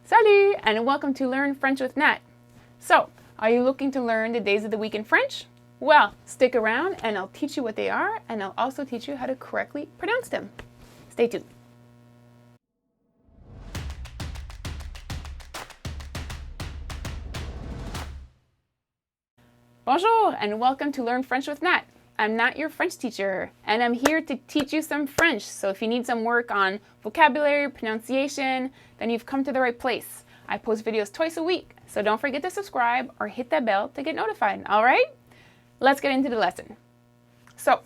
Salut, and welcome to Learn French with Nat. So, are you looking to learn the days of the week in French? Well, stick around and I'll teach you what they are, and I'll also teach you how to correctly pronounce them. Stay tuned. Bonjour, and welcome to Learn French with Nat. I'm Nat, your French teacher, and I'm here to teach you some French. So if you need some work on vocabulary, pronunciation, then you've come to the right place. I post videos twice a week, so don't forget to subscribe or hit that bell to get notified, all right? Let's get into the lesson. So,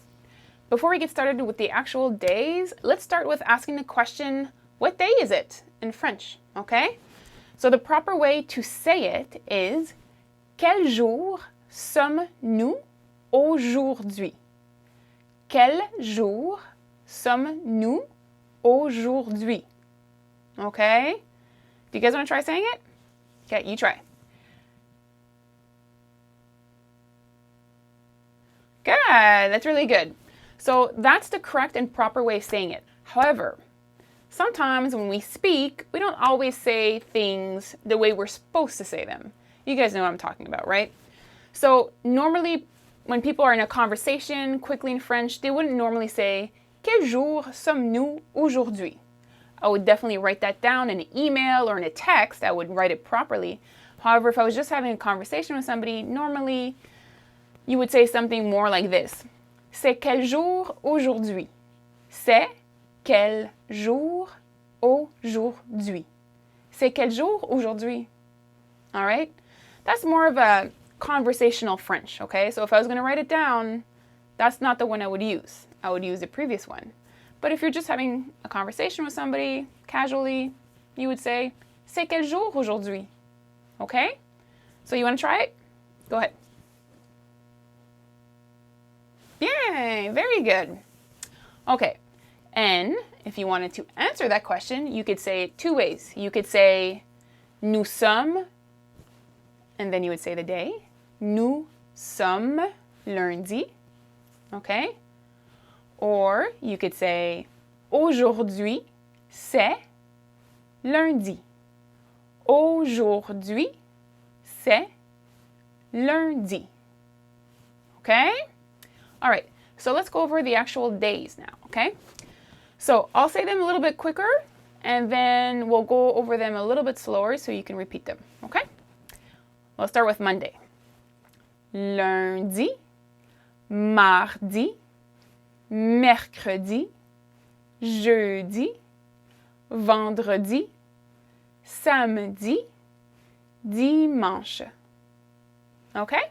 before we get started with the actual days, let's start with asking the question, what day is it in French, okay? So the proper way to say it is, quel jour sommes-nous aujourd'hui? Quel jour sommes-nous aujourd'hui? Okay? Do you guys want to try saying it? Okay, you try. Good, that's really good. So that's the correct and proper way of saying it. However, sometimes when we speak, we don't always say things the way we're supposed to say them. You guys know what I'm talking about, right? So normally, when people are in a conversation quickly in French, they wouldn't normally say, quel jour sommes-nous aujourd'hui? I would definitely write that down in an email or in a text. I would write it properly. However, if I was just having a conversation with somebody, normally you would say something more like this. C'est quel jour aujourd'hui? C'est quel jour aujourd'hui? C'est quel jour aujourd'hui? All right? That's more of a conversational French, okay? So if I was going to write it down, that's not the one I would use. I would use the previous one. But if you're just having a conversation with somebody casually, you would say, c'est quel jour aujourd'hui? Okay? So you want to try it? Go ahead. Yay, very good. Okay, and if you wanted to answer that question, you could say it two ways. You could say, nous sommes, and then you would say the day. Nous sommes lundi, okay? Or you could say, aujourd'hui, c'est lundi. Aujourd'hui, c'est lundi. Okay? All right, so let's go over the actual days now, okay? So I'll say them a little bit quicker, and then we'll go over them a little bit slower so you can repeat them, okay? Let's start with Monday. Lundi, mardi, mercredi, jeudi, vendredi, samedi, dimanche. Okay?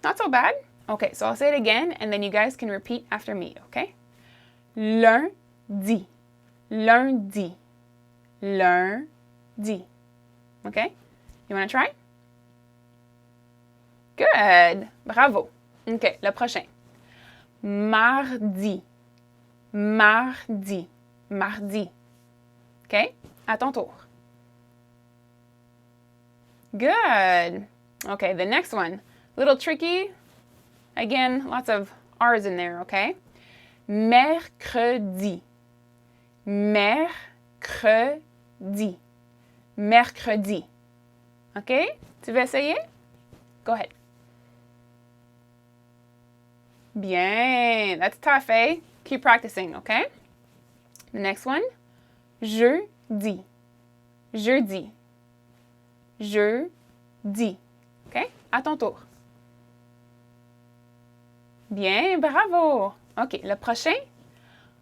Not so bad. Okay, so I'll say it again, and then you guys can repeat after me, okay? Lundi, lundi, lundi. Okay? You want to try? Good. Bravo. Okay, le prochain. Mardi, mardi, mardi. Okay? À ton tour. Good. Okay, the next one. A little tricky. Again, lots of R's in there, okay? Mercredi. Mercredi. Mercredi. Okay? Tu veux essayer? Go ahead. Bien. That's tough, eh? Keep practicing, okay? The next one. Jeudi. Jeudi. Jeudi. Okay? À ton tour. Bien, bravo. OK, le prochain.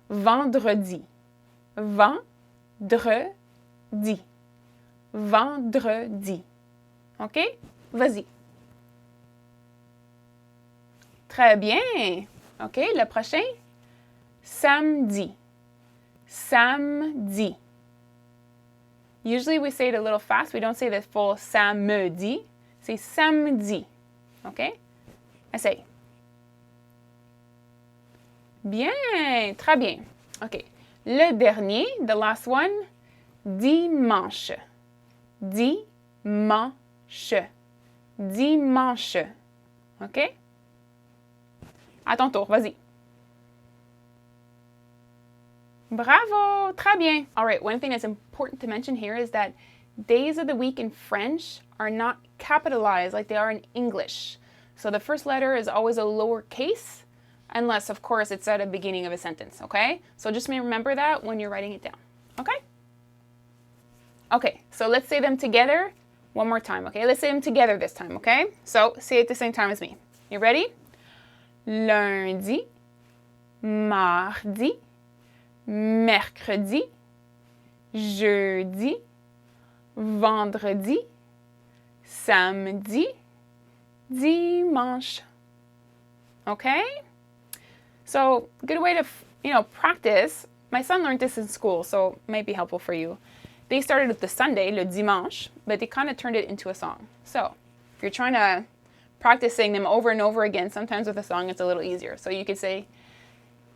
Vendredi. Vendredi. Vendredi. OK? Vas-y. Très bien. OK, le prochain. Samedi. Samedi. Usually we say it a little fast. We don't say the full samedi. Say samedi. OK? Essaye. Bien, très bien. OK. Le dernier, the last one, dimanche. Dimanche. Dimanche. OK? À ton tour, vas-y. Bravo! Très bien. All right, one thing that's important to mention here is that days of the week in French are not capitalized like they are in English. So the first letter is always a lowercase, unless, of course, it's at the beginning of a sentence, okay? So just remember that when you're writing it down, okay? Okay, so let's say them together one more time, okay? Let's say them together this time, okay? So say it at the same time as me. You ready? Lundi, mardi, mercredi, jeudi, vendredi, samedi, dimanche. Okay? So, good way to, practice. My son learned this in school, so it might be helpful for you. They started with the Sunday, le dimanche, but they kind of turned it into a song. So, if you're trying to practice saying them over and over again, sometimes with a song it's a little easier. So you could say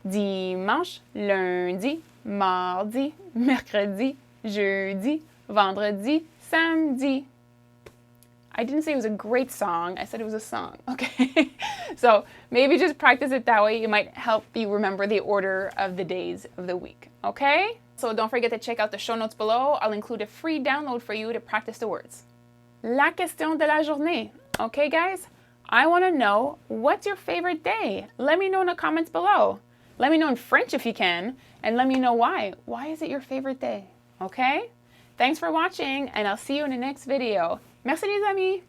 dimanche, lundi, mardi, mercredi, jeudi, vendredi, samedi. I didn't say it was a great song. I said it was a song. Okay. So maybe just practice it that way. It might help you remember the order of the days of the week. Okay? So don't forget to check out the show notes below. I'll include a free download for you to practice the words. La question de la journée. Okay, guys? I want to know, what's your favorite day? Let me know in the comments below. Let me know in French if you can, and let me know why. Why is it your favorite day? Okay? Thanks for watching, and I'll see you in the next video. Merci les amis!